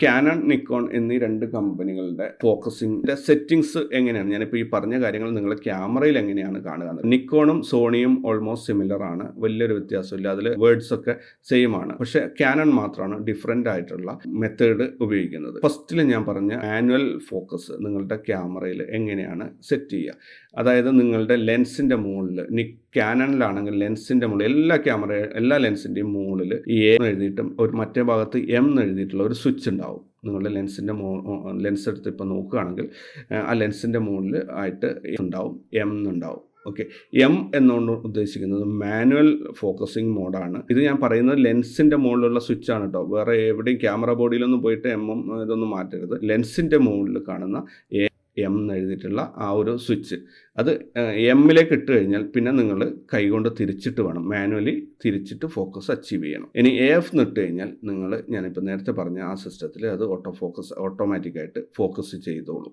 Cannon, Nikon എന്നീ 2 കമ്പനികളുടെ ഫോക്കസിങ്ങിൻ്റെ settings എങ്ങനെയാണ്, ഞാനിപ്പോൾ ഈ പറഞ്ഞ കാര്യങ്ങൾ നിങ്ങൾ ക്യാമറയിൽ എങ്ങനെയാണ് കാണുക. നിക്കോണും സോണിയും ഓൾമോസ്റ്റ് സിമിലർ ആണ്, വലിയൊരു വ്യത്യാസമില്ല. അതിൽ വേർഡ്സ് ഒക്കെ സെയിം ആണ്. പക്ഷേ ക്യാനൺ മാത്രമാണ് ഡിഫറെൻ്റ് ആയിട്ടുള്ള മെത്തേഡ് ഉപയോഗിക്കുന്നത്. ഫസ്റ്റിൽ ഞാൻ പറഞ്ഞ മാനുവൽ ഫോക്കസ് നിങ്ങളുടെ ക്യാമറയിൽ എങ്ങനെയാണ് സെറ്റ് ചെയ്യുക. അതായത് നിങ്ങളുടെ ലെൻസിൻ്റെ മുകളിൽ, ക്യാനണിലാണെങ്കിൽ ലെൻസിൻ്റെ മുകളിൽ എല്ലാ ലെൻസിൻ്റെയും മുകളിൽ എ എന്ന് എഴുതിയിട്ടും മറ്റേ ഭാഗത്ത് എം എന്ന് എഴുതിയിട്ടുള്ള ഒരു സ്വിച്ച് ഉണ്ടാവും. നിങ്ങളുടെ ലെൻസ് എടുത്ത് ഇപ്പോൾ നോക്കുകയാണെങ്കിൽ ആ ലെൻസിൻ്റെ മുകളിൽ ആയിട്ട് ഉണ്ടാവും, എം എന്നുണ്ടാവും. ഓക്കെ, എം എന്നുകൊണ്ട് ഉദ്ദേശിക്കുന്നത് മാനുവൽ ഫോക്കസിങ് മോഡാണ്. ഇത് ഞാൻ പറയുന്നത് ലെൻസിൻ്റെ മുകളിലുള്ള സ്വിച്ചാണ് കേട്ടോ. വേറെ എവിടെയും ക്യാമറ ബോഡിയിലൊന്നും പോയിട്ട് എമ്മും ഇതൊന്നും മാറ്റരുത്. ലെൻസിൻ്റെ മുകളിൽ കാണുന്ന എം എന്ന് എഴുതിയിട്ടുള്ള ആ ഒരു സ്വിച്ച്, അത് എമ്മിലേക്ക് ഇട്ട് കഴിഞ്ഞാൽ പിന്നെ നിങ്ങൾ കൈകൊണ്ട് തിരിച്ചിട്ട് വേണം, മാനുവലി തിരിച്ചിട്ട് ഫോക്കസ് അച്ചീവ് ചെയ്യണം. ഇനി AF ഇട്ട് കഴിഞ്ഞാൽ ഞാനിപ്പോൾ നേരത്തെ പറഞ്ഞ ആ സിസ്റ്റത്തിൽ അത് ഓട്ടോമാറ്റിക്കായിട്ട് ഫോക്കസ് ചെയ്തോളൂ.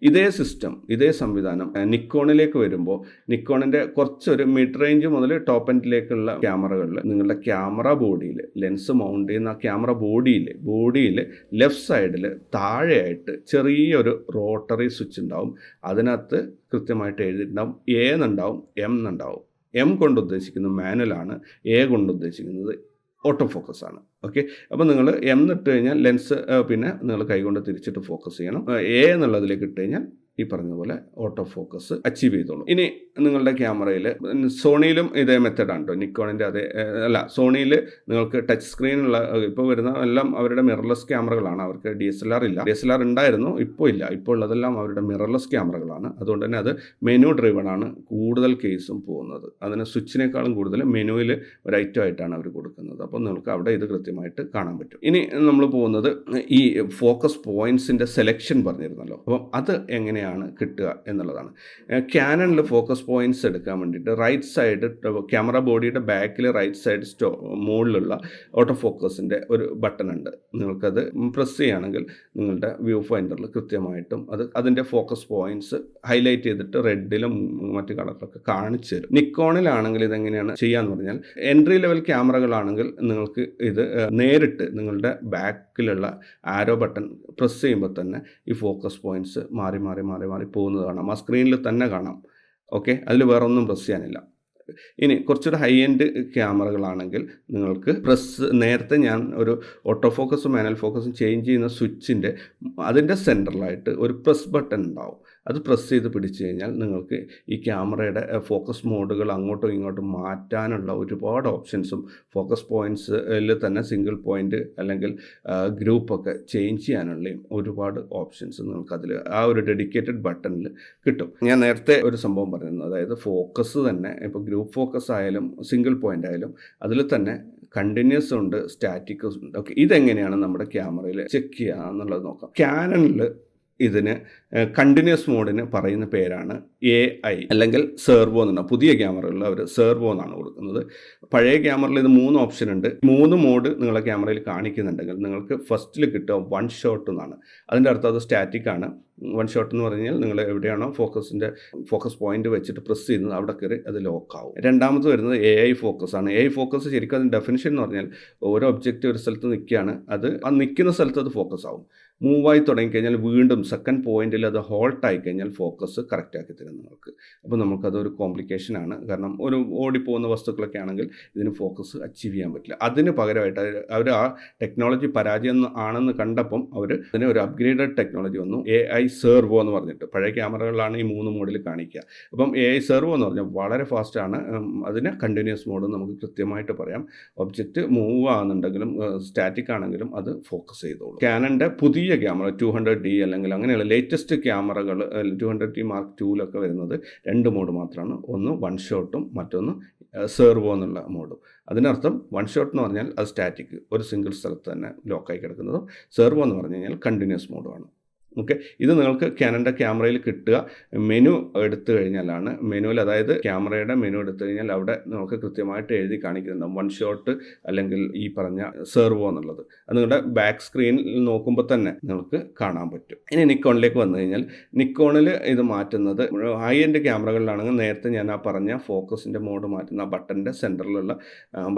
ഇതേ സംവിധാനം നിക്കോണിലേക്ക് വരുമ്പോൾ, നിക്കോണിൻ്റെ കുറച്ചൊരു മിഡ് റേഞ്ച് മുതൽ ടോപ്പ് എൻഡിലേക്കുള്ള ക്യാമറകളിൽ നിങ്ങളുടെ ക്യാമറ ബോഡിയിൽ, ലെൻസ് മൗണ്ട് ചെയ്യുന്ന ക്യാമറ ബോഡിയിൽ ലെഫ്റ്റ് സൈഡിൽ താഴെയായിട്ട് ചെറിയൊരു റോട്ടറി സ്വിച്ച് ഉണ്ടാവും. അതിനകത്ത് കൃത്യമായിട്ട് എഴുതിയിട്ടുണ്ടാവും എ എന്നുണ്ടാവും, എം എന്നുണ്ടാവും. എം കൊണ്ട് ഉദ്ദേശിക്കുന്നത് മാനുവലാണ്, എ കൊണ്ട് ഉദ്ദേശിക്കുന്നത് ഓട്ടോ ഫോക്കസ് ആണ്. ഓക്കെ, അപ്പോൾ നിങ്ങൾ എം ഇട്ട് കഴിഞ്ഞാൽ ലെൻസ് പിന്നെ നിങ്ങൾ കൈകൊണ്ട് തിരിച്ചിട്ട് ഫോക്കസ് ചെയ്യണം. എ എന്നുള്ളതിലേക്ക് ഇട്ട് കഴിഞ്ഞാൽ ഈ പറഞ്ഞതുപോലെ ഓട്ടോ ഫോക്കസ് അച്ചീവ് ചെയ്തോളൂ. ഇനി നിങ്ങളുടെ ക്യാമറയിൽ, സോണിയിലും ഇതേ മെത്തേഡാണ് കേട്ടോ, നിക്കോണിൻ്റെ സോണിയിൽ നിങ്ങൾക്ക് ടച്ച് സ്ക്രീനുള്ള, ഇപ്പോൾ വരുന്ന എല്ലാം അവരുടെ മിറർലെസ് ക്യാമറകളാണ്. അവർക്ക് DSLR ഇല്ല. DSLR ഉണ്ടായിരുന്നു, ഇപ്പോൾ ഇല്ല. ഇപ്പോൾ ഉള്ളതെല്ലാം അവരുടെ മിറർലെസ് ക്യാമറകളാണ്. അതുകൊണ്ട് തന്നെ അത് മെനു ഡ്രിവൺ ആണ് കൂടുതൽ കേസും പോകുന്നത്. അതിന് സ്വിച്ചിനേക്കാളും കൂടുതൽ മെനുവിൽ ഒരു ഐറ്റം ആയിട്ടാണ് അവർ കൊടുക്കുന്നത്. അപ്പോൾ നിങ്ങൾക്ക് അവിടെ ഇത് കൃത്യമായിട്ട് കാണാൻ പറ്റും. ഇനി നമ്മൾ പോകുന്നത് ഈ ഫോക്കസ് പോയിൻറ്റ്സിൻ്റെ സെലക്ഷൻ പറഞ്ഞിരുന്നല്ലോ. അപ്പം അത് എങ്ങനെയാണ് കിട്ടുക എന്നുള്ളതാണ്. ക്യാനണിൽ ഫോക്കസ് പോയിന്റ്സ് എടുക്കാൻ വേണ്ടിയിട്ട് റൈറ്റ് സൈഡ്, ക്യാമറ ബോഡിയുടെ ബാക്കിൽ റൈറ്റ് സൈഡ് മുകളിലുള്ള ഓട്ടോ ഫോക്കസിൻ്റെ ഒരു ബട്ടൺ ഉണ്ട്. നിങ്ങൾക്കത് പ്രസ് ചെയ്യുകയാണെങ്കിൽ നിങ്ങളുടെ വ്യൂ ഫൈൻഡറിൽ കൃത്യമായിട്ടും അതിൻ്റെ ഫോക്കസ് പോയിന്റ്സ് ഹൈലൈറ്റ് ചെയ്തിട്ട് റെഡിലും മറ്റു കളറിലൊക്കെ കാണിച്ചു തരും. നിക്കോണിലാണെങ്കിൽ ഇതെങ്ങനെയാണ് ചെയ്യാന്ന് പറഞ്ഞാൽ, എൻട്രി ലെവൽ ക്യാമറകളാണെങ്കിൽ നിങ്ങൾക്ക് ഇത് നേരിട്ട് നിങ്ങളുടെ ബാക്കിലുള്ള ആരോ ബട്ടൺ പ്രസ് ചെയ്യുമ്പോൾ തന്നെ ഈ ഫോക്കസ് പോയിന്റ്സ് മാറി പോകുന്നത് കാണാം. ആ സ്ക്രീനിൽ തന്നെ കാണാം. ഓക്കെ, അതിൽ വേറെ ഒന്നും പ്രസ് ചെയ്യാനില്ല. ഇനി കുറച്ചുകൂടെ ഹൈ എൻഡ് ക്യാമറകളാണെങ്കിൽ നിങ്ങൾക്ക് നേരത്തെ ഞാൻ ഒരു ഓട്ടോ ഫോക്കസും മാനുവൽ ഫോക്കസും ചേഞ്ച് ചെയ്യുന്ന സ്വിച്ചിൻ്റെ അതിൻ്റെ സെൻറ്ററിലായിട്ട് ഒരു പ്രസ് ബട്ടൺ ഉണ്ടാവും. അത് പ്രസ് ചെയ്ത് പിടിച്ചു കഴിഞ്ഞാൽ നിങ്ങൾക്ക് ഈ ക്യാമറയുടെ ഫോക്കസ് മോഡുകൾ അങ്ങോട്ടും ഇങ്ങോട്ടും മാറ്റാനുള്ള ഒരുപാട് ഓപ്ഷൻസും, ഫോക്കസ് പോയിൻറ്റ്സിൽ തന്നെ സിംഗിൾ പോയിൻ്റ് അല്ലെങ്കിൽ ഗ്രൂപ്പൊക്കെ ചേഞ്ച് ചെയ്യാനുള്ളയും ഒരുപാട് ഓപ്ഷൻസ് നിങ്ങൾക്കതിൽ ആ ഒരു ഡെഡിക്കേറ്റഡ് ബട്ടണിൽ കിട്ടും. ഞാൻ നേരത്തെ ഒരു സംഭവം പറഞ്ഞിരുന്നു, അതായത് ഫോക്കസ് തന്നെ ഇപ്പോൾ ഗ്രൂപ്പ് ഫോക്കസ് ആയാലും സിംഗിൾ പോയിൻ്റ് ആയാലും അതിൽ തന്നെ കണ്ടിന്യൂസ് ഉണ്ട്, സ്റ്റാറ്റിക് ഉണ്ട്. ഓക്കെ, ഇതെങ്ങനെയാണ് നമ്മുടെ ക്യാമറയിൽ ചെക്ക് ചെയ്യുക എന്നുള്ളത് നോക്കാം. ക്യാനണിൽ ഇതിന് കണ്ടിന്യൂസ് മോഡിന് പറയുന്ന പേരാണ് AI അല്ലെങ്കിൽ സെർവോ എന്നാണ്. പുതിയ ക്യാമറകളിൽ അവർ സെർവോ എന്നാണ് കൊടുക്കുന്നത്. പഴയ ക്യാമറയിൽ ഇത് 3 ഓപ്ഷൻ ഉണ്ട്. 3 മോഡ് നിങ്ങളുടെ ക്യാമറയിൽ കാണിക്കുന്നുണ്ടെങ്കിൽ നിങ്ങൾക്ക് ഫസ്റ്റിൽ കിട്ടുക 1 ഷോട്ട് എന്നാണ്. അതിൻ്റെ അർത്ഥം അത് സ്റ്റാറ്റിക് ആണ്. 1 ഷോട്ട് എന്ന് പറഞ്ഞാൽ നിങ്ങൾ എവിടെയാണോ ഫോക്കസ് പോയിന്റ് വെച്ചിട്ട് പ്രസ് ചെയ്യുന്നത് അവിടെ കയറി അത് ലോക്കാവും. രണ്ടാമത് വരുന്നത് AI ഫോക്കസ് ആണ്. AI ഫോക്കസ് ശരിക്കും അതിൻ്റെ ഡെഫിനിഷൻ എന്ന് പറഞ്ഞാൽ ഓരോ ഒബ്ജക്റ്റ് ഒരു സ്ഥലത്ത് നിൽക്കുകയാണ്, അത് ആ നിൽക്കുന്ന സ്ഥലത്ത് അത് ഫോക്കസ് ആവും. മൂവായി തുടങ്ങിക്കഴിഞ്ഞാൽ വീണ്ടും സെക്കൻഡ് പോയിന്റിൽ അത് ഹോൾട്ടായി കഴിഞ്ഞാൽ ഫോക്കസ് കറക്റ്റാക്കി തരും നിങ്ങൾക്ക്. അപ്പോൾ നമുക്കതൊരു കോംപ്ലിക്കേഷനാണ്. കാരണം ഒരു ഓടിപ്പോകുന്ന വസ്തുക്കളൊക്കെ ആണെങ്കിൽ ഇതിന് ഫോക്കസ് അച്ചീവ് ചെയ്യാൻ പറ്റില്ല. അതിന് പകരമായിട്ട് അവർ ആ ടെക്നോളജി പരാജയം ആണെന്ന് കണ്ടപ്പം അവർ അതിന് ഒരു അപ്ഗ്രേഡഡ് ടെക്നോളജി വന്നു, AI സെർവോ എന്ന് പറഞ്ഞിട്ട്. പഴയ ക്യാമറകളിലാണ് ഈ 3 മോഡിൽ കാണിക്കുക. അപ്പം AI സെർവോ എന്ന് പറഞ്ഞാൽ വളരെ ഫാസ്റ്റാണ്. അതിന് കണ്ടിന്യൂസ് മോഡ് നമുക്ക് കൃത്യമായിട്ട് പറയാം. ഒബ്ജക്റ്റ് മൂവ് ആകുന്നുണ്ടെങ്കിലും സ്റ്റാറ്റിക് ആണെങ്കിലും അത് ഫോക്കസ് ചെയ്തോളൂ. ക്യാനൻ്റെ പുതിയ ക്യാമറ 200D അല്ലെങ്കിൽ അങ്ങനെയുള്ള ലേറ്റസ്റ്റ് ക്യാമറകൾ 200D Mark IIലൊക്കെ വരുന്നത് 2 മോഡ് മാത്രമാണ്. ഒന്ന് 1 ഷോട്ടും മറ്റൊന്ന് സെർവോ എന്നുള്ള മോഡും. അതിനർത്ഥം 1 ഷോട്ട് എന്ന് പറഞ്ഞാൽ അത് സ്റ്റാറ്റിക്, ഒരു സിംഗിൾ സ്ഥലത്ത് തന്നെ ലോക്കായി കിടക്കുന്നതും. സെർവോ എന്ന് പറഞ്ഞു കഴിഞ്ഞാൽ കണ്ടിന്യൂസ് മോഡുമാണ്. ഓക്കെ, ഇത് നിങ്ങൾക്ക് ക്യാനൻ്റെ ക്യാമറയിൽ കിട്ടുക മെനു എടുത്തു കഴിഞ്ഞാലാണ്. മെനുവിൽ, അതായത് ക്യാമറയുടെ മെനു എടുത്തു കഴിഞ്ഞാൽ അവിടെ നമുക്ക് കൃത്യമായിട്ട് എഴുതി കാണിക്കുന്നുണ്ടാവും 1 ഷോട്ട് അല്ലെങ്കിൽ ഈ പറഞ്ഞ സെർവോ എന്നുള്ളത്. അത് നിങ്ങളുടെ ബാക്ക് സ്ക്രീനിൽ നോക്കുമ്പോൾ തന്നെ നിങ്ങൾക്ക് കാണാൻ പറ്റും. ഇനി നിക്കോണിലേക്ക് വന്നു കഴിഞ്ഞാൽ, നിക്കോണിൽ ഇത് മാറ്റുന്നത് ഹൈ എൻഡ് ക്യാമറകളിലാണെങ്കിൽ നേരത്തെ ഞാൻ ആ പറഞ്ഞ ഫോക്കസിൻ്റെ മോഡ് മാറ്റുന്ന ആ ബട്ടൻ്റെ സെൻറ്ററിലുള്ള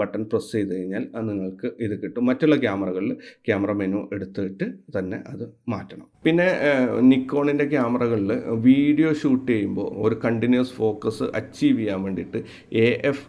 ബട്ടൺ പ്രസ് ചെയ്ത് കഴിഞ്ഞാൽ അത് നിങ്ങൾക്ക് ഇത് കിട്ടും. മറ്റുള്ള ക്യാമറകളിൽ ക്യാമറ മെനു എടുത്തിട്ട് തന്നെ അത് മാറ്റണം. പിന്നെ നിക്കോണിൻ്റെ ക്യാമറകളിൽ വീഡിയോ ഷൂട്ട് ചെയ്യുമ്പോൾ ഒരു കണ്ടിന്യൂസ് ഫോക്കസ് അച്ചീവ് ചെയ്യാൻ വേണ്ടിയിട്ട് AF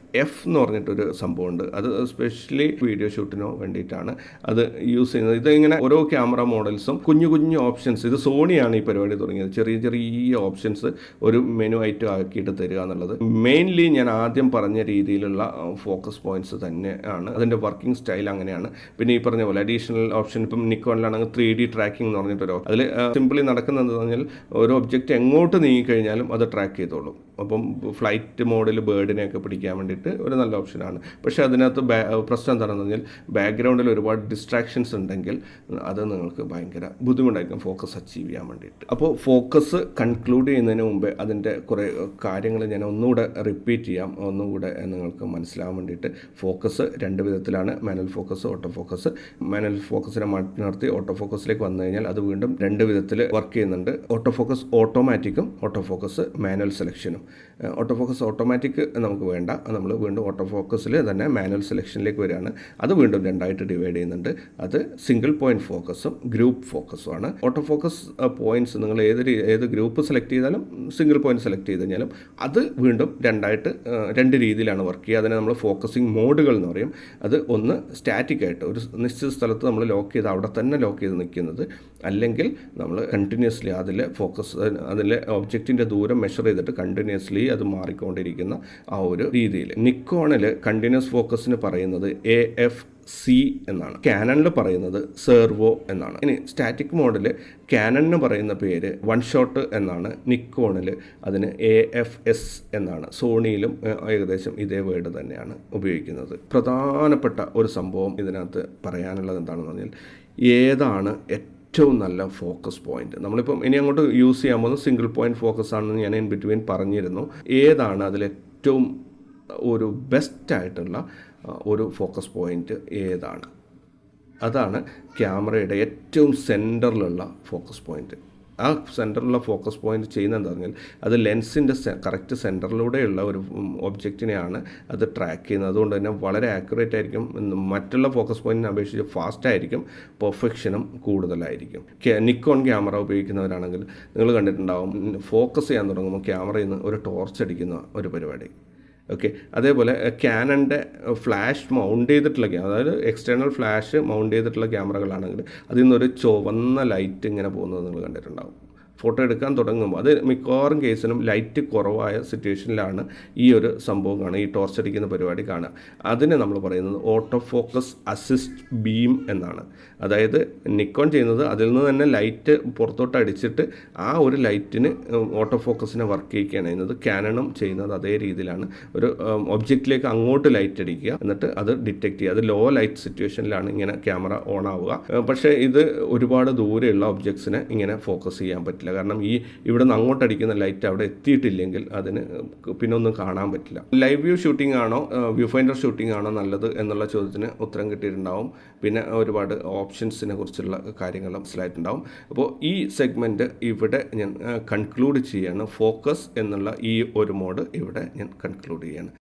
എന്ന് പറഞ്ഞിട്ടൊരു സംഭവമുണ്ട്. അത് സ്പെഷ്യലി വീഡിയോ ഷൂട്ടിനോ വേണ്ടിയിട്ടാണ് അത് യൂസ് ചെയ്യുന്നത്. ഇതിങ്ങനെ ഓരോ ക്യാമറ മോഡൽസും കുഞ്ഞു കുഞ്ഞു ഓപ്ഷൻസ്, ഇത് സോണിയാണ് ഈ പരിപാടി തുടങ്ങിയത്, ചെറിയ ചെറിയ ഓപ്ഷൻസ് ഒരു മെനു ആയിട്ട് ആക്കിയിട്ട് തരിക എന്നുള്ളത്. മെയിൻലി ഞാൻ ആദ്യം പറഞ്ഞ രീതിയിലുള്ള ഫോക്കസ് പോയിന്റ്സ് തന്നെയാണ്, അതിൻ്റെ വർക്കിംഗ് സ്റ്റൈൽ അങ്ങനെയാണ്. പിന്നെ ഈ പറഞ്ഞ പോലെ അഡീഷണൽ ഓപ്ഷൻ, ഇപ്പം നിക്കോണിലാണെങ്കിൽ 3D ട്രാക്കിംഗ് എന്ന് പറഞ്ഞിട്ടൊരു, അതിൽ സിമ്പിളി നടക്കുന്നത് പറഞ്ഞാൽ ഒരു ഒബ്ജക്റ്റ് എങ്ങോട്ട് നീങ്ങിക്കഴിഞ്ഞാലും അത് ട്രാക്ക് ചെയ്തോളും. അപ്പം ഫ്ലൈറ്റ് മോഡിൽ ബേർഡിനെയൊക്കെ പിടിക്കാൻ വേണ്ടിയിട്ട് ഒരു നല്ല ഓപ്ഷനാണ്. പക്ഷേ അതിനകത്ത് പ്രശ്നം എന്താണെന്ന് പറഞ്ഞാൽ ബാക്ക്ഗ്രൗണ്ടിൽ ഒരുപാട് ഡിസ്ട്രാക്ഷൻസ് ഉണ്ടെങ്കിൽ അത് നിങ്ങൾക്ക് ഭയങ്കര ബുദ്ധിമുട്ടായിരിക്കും ഫോക്കസ് അച്ചീവ് ചെയ്യാൻ വേണ്ടിയിട്ട്. അപ്പോൾ ഫോക്കസ് കൺക്ലൂഡ് ചെയ്യുന്നതിന് മുമ്പേ അതിൻ്റെ കുറേ കാര്യങ്ങൾ ഞാൻ ഒന്നുകൂടെ റിപ്പീറ്റ് ചെയ്യാം, ഒന്നുകൂടെ നിങ്ങൾക്ക് മനസ്സിലാകാൻ വേണ്ടിയിട്ട്. ഫോക്കസ് 2 വിധത്തിലാണ്, manual focus, auto focus. Manual ഫോക്കസിനെ മാറ്റി നിർത്തി ഓട്ടോ ഫോക്കസിലേക്ക് വന്നു കഴിഞ്ഞാൽ അത് വീണ്ടും 2 വിധത്തിൽ വർക്ക് ചെയ്യുന്നുണ്ട്. ഓട്ടോ ഫോക്കസ് ഓട്ടോമാറ്റിക്കും ഓട്ടോ ഫോക്കസ് മാനുവൽ സെലക്ഷനും. ഓട്ടോ ഫോക്കസ് ഓട്ടോമാറ്റിക് നമുക്ക് വേണ്ട, നമ്മൾ വീണ്ടും ഓട്ടോ ഫോക്കസിൽ തന്നെ മാനുവൽ സെലക്ഷനിലേക്ക് വരികയാണ്. അത് വീണ്ടും 2ആയിട്ട് ഡിവൈഡ് ചെയ്യുന്നുണ്ട്. അത് സിംഗിൾ പോയിന്റ് ഫോക്കസും ഗ്രൂപ്പ് ഫോക്കസും ആണ്. ഓട്ടോ ഫോക്കസ് പോയിന്റ്സ് നിങ്ങൾ ഏത് ഗ്രൂപ്പ് സെലക്ട് ചെയ്താലും സിംഗിൾ പോയിന്റ് സെലക്ട് ചെയ്ത് കഴിഞ്ഞാലും അത് വീണ്ടും 2 രീതിയിലാണ് വർക്ക് ചെയ്യുക. അതിനെ നമ്മൾ ഫോക്കസിങ് മോഡുകൾ എന്ന് പറയും. അത് ഒന്ന് സ്റ്റാറ്റിക് ആയിട്ട് ഒരു നിശ്ചിത സ്ഥലത്ത് നമ്മൾ ലോക്ക് ചെയ്ത് അവിടെ തന്നെ ലോക്ക് ചെയ്ത് നിൽക്കുന്നത്, അല്ലെങ്കിൽ നമ്മൾ കണ്ടിന്യൂസ്ലി അതിലെ ഒബ്ജക്റ്റിൻ്റെ ദൂരം മെഷർ ചെയ്തിട്ട് കണ്ടിന്യൂസ്ലി അത് മാറിക്കൊണ്ടിരിക്കുന്ന ആ ഒരു രീതിയിൽ. നിക്കോണിൽ കണ്ടിന്യൂസ് ഫോക്കസിന് പറയുന്നത് AFC എന്നാണ്, ക്യാനണിൽ പറയുന്നത് സെർവോ എന്നാണ്. ഇനി സ്റ്റാറ്റിക് മോഡിൽ ക്യാനണിന് പറയുന്ന പേര് 1 ഷോട്ട് എന്നാണ്, നിക്കോണിൽ അതിന് AFS എന്നാണ്. സോണിയിലും ഏകദേശം ഇതേ വേർഡ് തന്നെയാണ് ഉപയോഗിക്കുന്നത്. പ്രധാനപ്പെട്ട ഒരു സംഭവം ഇതിനകത്ത് പറയാനുള്ളത് എന്താണെന്ന് പറഞ്ഞാൽ, ഏതാണ് ഏറ്റവും നല്ല ഫോക്കസ് പോയിന്റ്. നമ്മളിപ്പം ഇനി അങ്ങോട്ട് യൂസ് ചെയ്യാൻ പോകുന്നത് സിംഗിൾ പോയിന്റ് ഫോക്കസ് ആണെന്ന് ഞാൻ ഇൻ ബിറ്റ്വീൻ പറഞ്ഞിരുന്നു. ഏതാണ് അതിലേറ്റവും ഒരു ബെസ്റ്റായിട്ടുള്ള ഒരു ഫോക്കസ് പോയിന്റ് ഏതാണ്? അതാണ് ക്യാമറയുടെ ഏറ്റവും സെൻറ്ററിലുള്ള ഫോക്കസ് പോയിന്റ്. ആ സെൻറ്ററിലുള്ള ഫോക്കസ് പോയിന്റ് ചെയ്യുന്നത് എന്താ പറഞ്ഞാൽ, അത് ലെൻസിൻ്റെ കറക്റ്റ് സെൻറ്ററിലൂടെയുള്ള ഒരു ഒബ്ജക്റ്റിനെയാണ് അത് ട്രാക്ക് ചെയ്യുന്നത്. അതുകൊണ്ട് തന്നെ വളരെ ആക്യുറേറ്റ് ആയിരിക്കും, മറ്റുള്ള ഫോക്കസ് പോയിന്റിനെ അപേക്ഷിച്ച് ഫാസ്റ്റ് ആയിരിക്കും, പെർഫെക്ഷനും കൂടുതലായിരിക്കും. നിക്കോൺ ക്യാമറ ഉപയോഗിക്കുന്നവരാണെങ്കിൽ നിങ്ങൾ കണ്ടിട്ടുണ്ടാവും, ഫോക്കസ് ചെയ്യാൻ തുടങ്ങുമ്പോൾ ക്യാമറയിൽ നിന്ന് ഒരു ടോർച്ച് അടിക്കുന്ന ഒരു പരിപാടി. ഓക്കെ, അതേപോലെ ക്യാനൻ്റെ ഫ്ലാഷ് മൗണ്ട് ചെയ്തിട്ടുള്ള അതായത് എക്സ്റ്റേണൽ ഫ്ലാഷ് മൗണ്ട് ചെയ്തിട്ടുള്ള ക്യാമറകളാണെങ്കിൽ അതിൽ നിന്നൊരു ചുവന്ന ലൈറ്റ് ഇങ്ങനെ പോകുന്നത് നിങ്ങൾ കണ്ടിട്ടുണ്ടാവും. ഫോട്ടോ എടുക്കാൻ തുടങ്ങുമ്പോൾ അത് മിക്കവാറും കേസിനും ലൈറ്റ് കുറവായ സിറ്റുവേഷനിലാണ് ഈ ഒരു സംഭവം കാണുക, ഈ ടോർച്ച് അടിക്കുന്ന പരിപാടി കാണുക. അതിനെ നമ്മൾ പറയുന്നത് ഓട്ടോ ഫോക്കസ് അസിസ്റ്റ് ബീം എന്നാണ്. അതായത് നിക്കോൺ ചെയ്യുന്നത് അതിൽ നിന്ന് തന്നെ ലൈറ്റ് പുറത്തോട്ട് അടിച്ചിട്ട് ആ ഒരു ലൈറ്റിന് ഓട്ടോ ഫോക്കസിനെ വർക്ക് ചെയ്യിക്കുകയാണ് ചെയ്യുന്നത്. ക്യാനണും ചെയ്യുന്നത് അതേ രീതിയിലാണ്. ഒരു ഒബ്ജക്റ്റിലേക്ക് അങ്ങോട്ട് ലൈറ്റ് അടിക്കുക, എന്നിട്ട് അത് ഡിറ്റക്ട് ചെയ്യുക. അത് ലോ ലൈറ്റ് സിറ്റുവേഷനിലാണ് ഇങ്ങനെ ക്യാമറ ഓൺ ആവുക. പക്ഷേ ഇത് ഒരുപാട് ദൂരെയുള്ള ഒബ്ജക്ട്സിനെ ഇങ്ങനെ ഫോക്കസ് ചെയ്യാൻ പറ്റില്ല. കാരണം ഇവിടെ നിന്ന് അങ്ങോട്ട് അടിക്കുന്ന ലൈറ്റ് അവിടെ എത്തിയിട്ടില്ലെങ്കിൽ അതിന് പിന്നെ ഒന്നും കാണാൻ പറ്റില്ല. ലൈവ് വ്യൂ ഷൂട്ടിംഗ് ആണോ വ്യൂ ഫൈൻഡർ ഷൂട്ടിംഗ് ആണോ നല്ലത് എന്നുള്ള ചോദ്യത്തിന് ഉത്തരം കിട്ടിയിട്ടുണ്ടാവും. പിന്നെ ഒരുപാട് ഓപ്ഷൻസിനെ കുറിച്ചുള്ള കാര്യങ്ങൾ മനസ്സിലായിട്ടുണ്ടാവും. അപ്പോൾ ഈ സെഗ്മെൻറ്റ് ഇവിടെ ഞാൻ കൺക്ലൂഡ് ചെയ്യാണ്. ഫോക്കസ് എന്നുള്ള ഈ ഒരു മോഡ് ഇവിടെ ഞാൻ കൺക്ലൂഡ് ചെയ്യാണ്.